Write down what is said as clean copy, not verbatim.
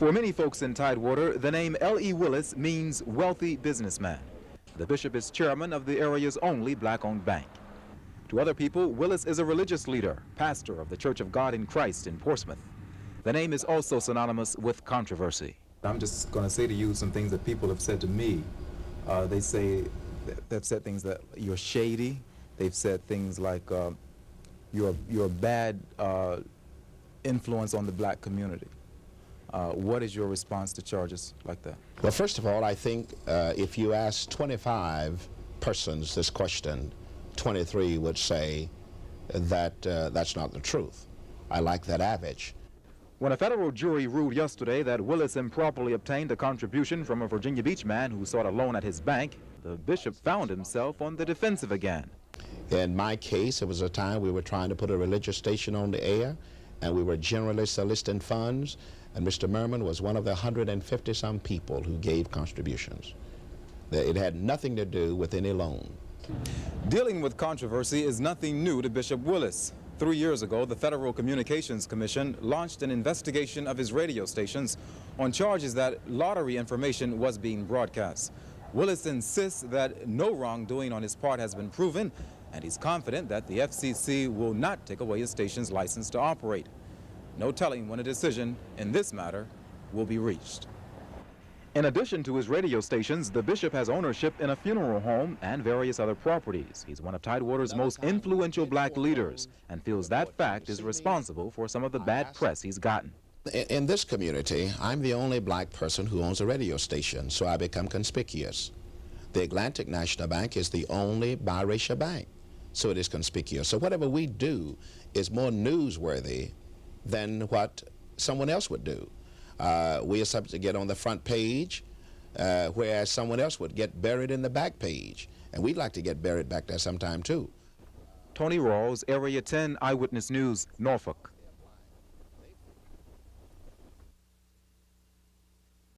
For many folks in Tidewater, the name L.E. Willis means wealthy businessman. The bishop is chairman of the area's only black-owned bank. To other people, Willis is a religious leader, pastor of the Church of God in Christ in Portsmouth. The name is also synonymous with controversy. I'm just going to say to you some things that people have said to me. They've said things that you're shady. They've said things like you're a bad influence on the black community. What is your response to charges like that? Well, first of all, I think if you ask 25 persons this question, 23 would say that that's not the truth. I like that average. When a federal jury ruled yesterday that Willis improperly obtained a contribution from a Virginia Beach man who sought a loan at his bank, the bishop found himself on the defensive again. In my case, it was a time we were trying to put a religious station on the air, and we were generally soliciting funds, and Mr. Merman was one of the 150-some people who gave contributions. It had nothing to do with any loan. Dealing with controversy is nothing new to Bishop Willis. 3 years ago, the Federal Communications Commission launched an investigation of his radio stations on charges that lottery information was being broadcast. Willis insists that no wrongdoing on his part has been proven, and he's confident that the FCC will not take away his station's license to operate. No telling when a decision in this matter will be reached. In addition to his radio stations, the bishop has ownership in a funeral home and various other properties. He's one of Tidewater's most influential black leaders and feels that fact is responsible for some of the bad press he's gotten. In this community, I'm the only black person who owns a radio station, so I become conspicuous. The Atlantic National Bank is the only biracial bank, so it is conspicuous. So whatever we do is more newsworthy than what someone else would do. We are subject to get on the front page, whereas someone else would get buried in the back page. And we'd like to get buried back there sometime, too. Tony Rawls, Area 10 Eyewitness News, Norfolk.